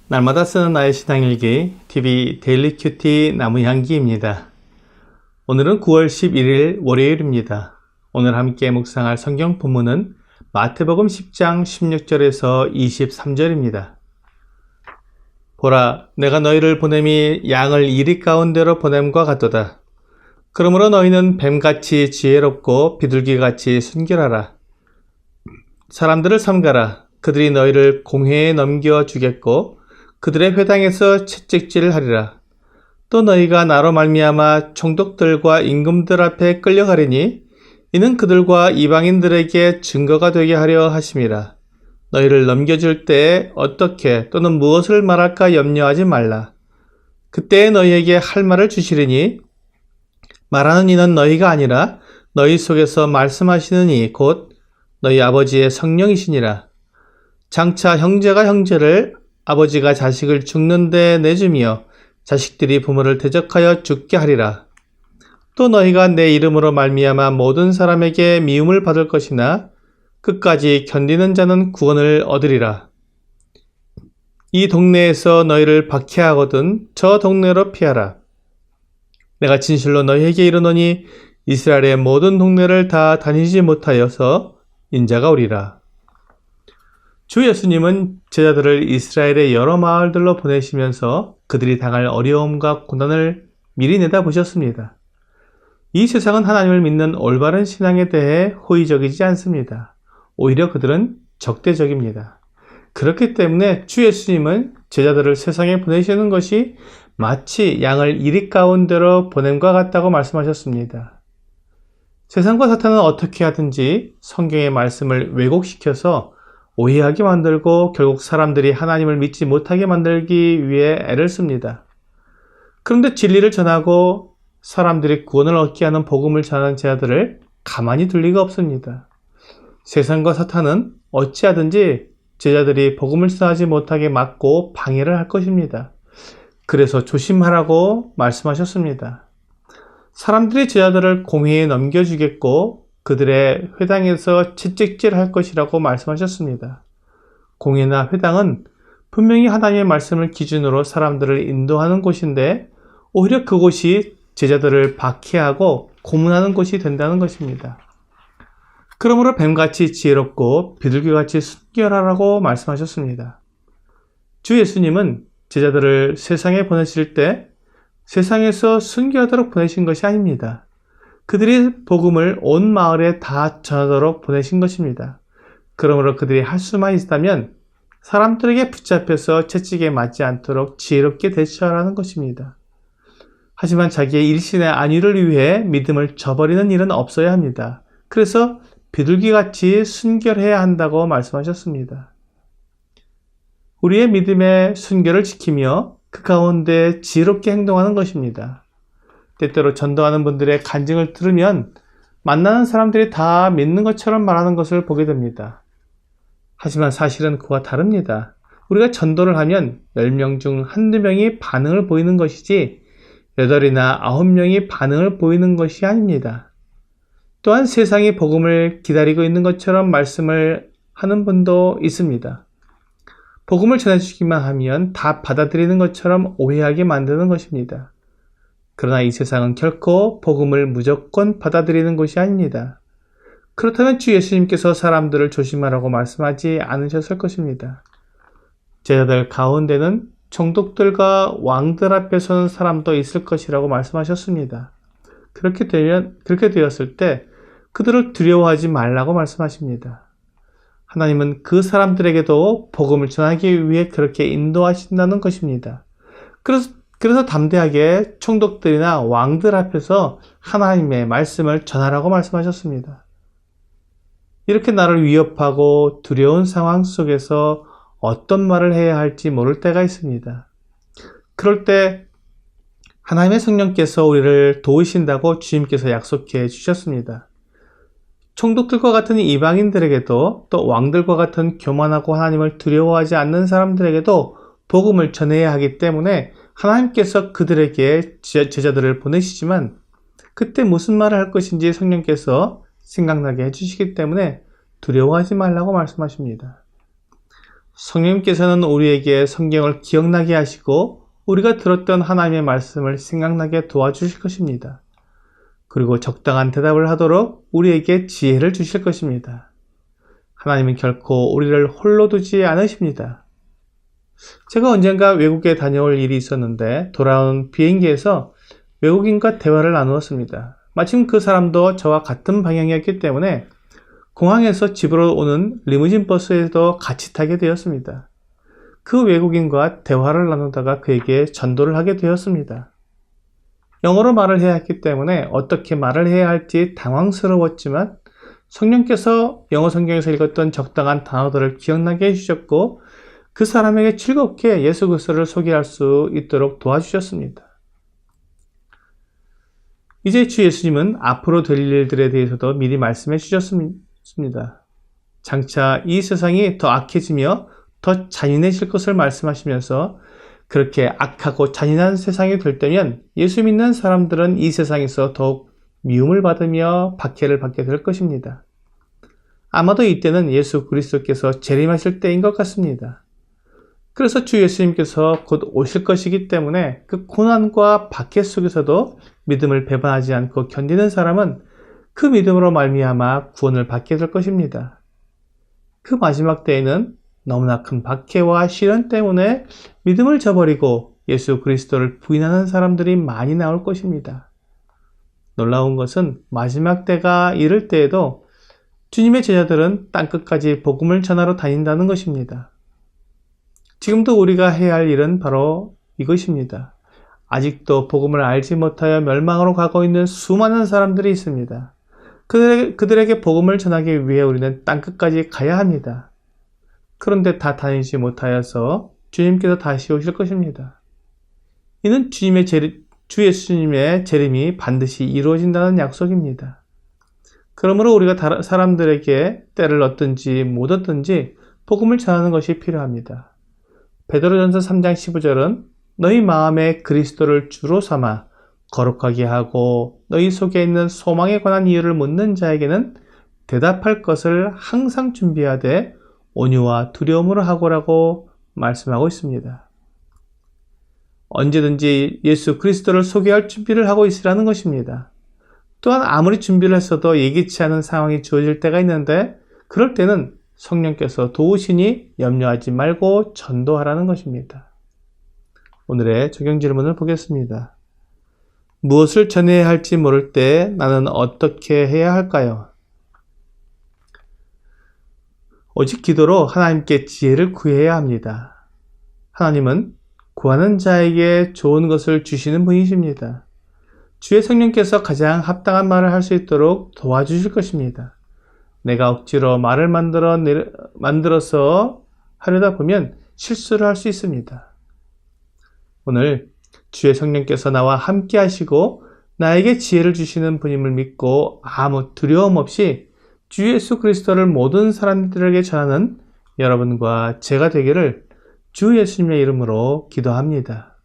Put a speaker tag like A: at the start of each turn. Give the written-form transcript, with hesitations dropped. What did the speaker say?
A: 날마다 쓰는 나의 신앙일기 TV 데일리 큐티 나무향기입니다. 오늘은 9월 11일 월요일입니다. 오늘 함께 묵상할 성경 본문은 마태복음 10장 16절에서 23절입니다. 보라, 내가 너희를 보냄이 양을 이리 가운데로 보냄과 같도다. 그러므로 너희는 뱀같이 지혜롭고 비둘기같이 순결하라. 사람들을 삼가라. 그들이 너희를 공회에 넘겨주겠고 그들의 회당에서 채찍질을 하리라. 또 너희가 나로 말미암아 총독들과 임금들 앞에 끌려가리니 이는 그들과 이방인들에게 증거가 되게 하려 하심이라. 너희를 넘겨줄 때에 어떻게 또는 무엇을 말할까 염려하지 말라. 그때에 너희에게 할 말을 주시리니 말하는 이는 너희가 아니라 너희 속에서 말씀하시는 이 곧 너희 아버지의 성령이시니라. 장차 형제가 형제를 아버지가 자식을 죽는 데 내주며 자식들이 부모를 대적하여 죽게 하리라. 또 너희가 내 이름으로 말미암아 모든 사람에게 미움을 받을 것이나 끝까지 견디는 자는 구원을 얻으리라. 이 동네에서 너희를 박해하거든 저 동네로 피하라. 내가 진실로 너희에게 이르노니 이스라엘의 모든 동네를 다 다니지 못하여서 인자가 오리라. 주 예수님은 제자들을 이스라엘의 여러 마을들로 보내시면서 그들이 당할 어려움과 고난을 미리 내다보셨습니다. 이 세상은 하나님을 믿는 올바른 신앙에 대해 호의적이지 않습니다. 오히려 그들은 적대적입니다. 그렇기 때문에 주 예수님은 제자들을 세상에 보내시는 것이 마치 양을 이리 가운데로 보냄과 같다고 말씀하셨습니다. 세상과 사탄은 어떻게 하든지 성경의 말씀을 왜곡시켜서 오해하게 만들고 결국 사람들이 하나님을 믿지 못하게 만들기 위해 애를 씁니다. 그런데 진리를 전하고 사람들이 구원을 얻게 하는 복음을 전하는 제자들을 가만히 둘 리가 없습니다. 세상과 사탄은 어찌하든지 제자들이 복음을 전하지 못하게 막고 방해를 할 것입니다. 그래서 조심하라고 말씀하셨습니다. 사람들이 제자들을 공회에 넘겨주겠고 그들의 회당에서 채찍질할 것이라고 말씀하셨습니다. 공회나 회당은 분명히 하나님의 말씀을 기준으로 사람들을 인도하는 곳인데 오히려 그곳이 제자들을 박해하고 고문하는 곳이 된다는 것입니다. 그러므로 뱀같이 지혜롭고 비둘기같이 순결하라고 말씀하셨습니다. 주 예수님은 제자들을 세상에 보내실 때 세상에서 순교하도록 보내신 것이 아닙니다. 그들이 복음을 온 마을에 다 전하도록 보내신 것입니다. 그러므로 그들이 할 수만 있다면 사람들에게 붙잡혀서 채찍에 맞지 않도록 지혜롭게 대처하라는 것입니다. 하지만 자기의 일신의 안위를 위해 믿음을 저버리는 일은 없어야 합니다. 그래서 비둘기같이 순결해야 한다고 말씀하셨습니다. 우리의 믿음의 순결을 지키며 그 가운데 지혜롭게 행동하는 것입니다. 때때로 전도하는 분들의 간증을 들으면 만나는 사람들이 다 믿는 것처럼 말하는 것을 보게 됩니다. 하지만 사실은 그와 다릅니다. 우리가 전도를 하면 10명 중 한두 명이 반응을 보이는 것이지 8이나 9명이 반응을 보이는 것이 아닙니다. 또한 세상이 복음을 기다리고 있는 것처럼 말씀을 하는 분도 있습니다. 복음을 전해주기만 하면 다 받아들이는 것처럼 오해하게 만드는 것입니다. 그러나 이 세상은 결코 복음을 무조건 받아들이는 것이 아닙니다. 그렇다면 주 예수님께서 사람들을 조심하라고 말씀하지 않으셨을 것입니다. 제자들 가운데는 총독들과 왕들 앞에 서는 사람도 있을 것이라고 말씀하셨습니다. 그렇게 되었을 때 그들을 두려워하지 말라고 말씀하십니다. 하나님은 그 사람들에게도 복음을 전하기 위해 그렇게 인도하신다는 것입니다. 그래서 담대하게 총독들이나 왕들 앞에서 하나님의 말씀을 전하라고 말씀하셨습니다. 이렇게 나를 위협하고 두려운 상황 속에서 어떤 말을 해야 할지 모를 때가 있습니다. 그럴 때 하나님의 성령께서 우리를 도우신다고 주님께서 약속해 주셨습니다. 총독들과 같은 이방인들에게도 또 왕들과 같은 교만하고 하나님을 두려워하지 않는 사람들에게도 복음을 전해야 하기 때문에 하나님께서 그들에게 제자들을 보내시지만 그때 무슨 말을 할 것인지 성령께서 생각나게 해주시기 때문에 두려워하지 말라고 말씀하십니다. 성령님께서는 우리에게 성경을 기억나게 하시고 우리가 들었던 하나님의 말씀을 생각나게 도와주실 것입니다. 그리고 적당한 대답을 하도록 우리에게 지혜를 주실 것입니다. 하나님은 결코 우리를 홀로 두지 않으십니다. 제가 언젠가 외국에 다녀올 일이 있었는데 돌아온 비행기에서 외국인과 대화를 나누었습니다. 마침 그 사람도 저와 같은 방향이었기 때문에 공항에서 집으로 오는 리무진 버스에도 같이 타게 되었습니다. 그 외국인과 대화를 나누다가 그에게 전도를 하게 되었습니다. 영어로 말을 해야 했기 때문에 어떻게 말을 해야 할지 당황스러웠지만 성령께서 영어 성경에서 읽었던 적당한 단어들을 기억나게 해주셨고 그 사람에게 즐겁게 예수 그리스도를 소개할 수 있도록 도와주셨습니다. 이제 주 예수님은 앞으로 될 일들에 대해서도 미리 말씀해 주셨습니다. 장차 이 세상이 더 악해지며 더 잔인해질 것을 말씀하시면서 그렇게 악하고 잔인한 세상이 될 때면 예수 믿는 사람들은 이 세상에서 더욱 미움을 받으며 박해를 받게 될 것입니다. 아마도 이때는 예수 그리스도께서 재림하실 때인 것 같습니다. 그래서 주 예수님께서 곧 오실 것이기 때문에 그 고난과 박해 속에서도 믿음을 배반하지 않고 견디는 사람은 그 믿음으로 말미암아 구원을 받게 될 것입니다. 그 마지막 때에는 너무나 큰 박해와 시련 때문에 믿음을 저버리고 예수 그리스도를 부인하는 사람들이 많이 나올 것입니다. 놀라운 것은 마지막 때가 이를 때에도 주님의 제자들은 땅끝까지 복음을 전하러 다닌다는 것입니다. 지금도 우리가 해야 할 일은 바로 이것입니다. 아직도 복음을 알지 못하여 멸망으로 가고 있는 수많은 사람들이 있습니다. 그들에게 복음을 전하기 위해 우리는 땅끝까지 가야 합니다. 그런데 다 다니지 못하여서 주님께서 다시 오실 것입니다. 이는 주 예수님의 재림이 반드시 이루어진다는 약속입니다. 그러므로 우리가 사람들에게 때를 얻든지 못 얻든지 복음을 전하는 것이 필요합니다. 베드로전서 3장 15절은 너희 마음에 그리스도를 주로 삼아 거룩하게 하고 너희 속에 있는 소망에 관한 이유를 묻는 자에게는 대답할 것을 항상 준비하되 온유와 두려움으로 하고라고 말씀하고 있습니다. 언제든지 예수 그리스도를 소개할 준비를 하고 있으라는 것입니다. 또한 아무리 준비를 했어도 예기치 않은 상황이 주어질 때가 있는데 그럴 때는 성령께서 도우시니 염려하지 말고 전도하라는 것입니다. 오늘의 적용 질문을 보겠습니다. 무엇을 전해야 할지 모를 때 나는 어떻게 해야 할까요? 오직 기도로 하나님께 지혜를 구해야 합니다. 하나님은 구하는 자에게 좋은 것을 주시는 분이십니다. 주의 성령께서 가장 합당한 말을 할 수 있도록 도와주실 것입니다. 내가 억지로 말을 만들어서 하려다 보면 실수를 할 수 있습니다. 오늘 주의 성령께서 나와 함께 하시고 나에게 지혜를 주시는 분임을 믿고 아무 두려움 없이 주 예수 그리스도를 모든 사람들에게 전하는 여러분과 제가 되기를 주 예수님의 이름으로 기도합니다.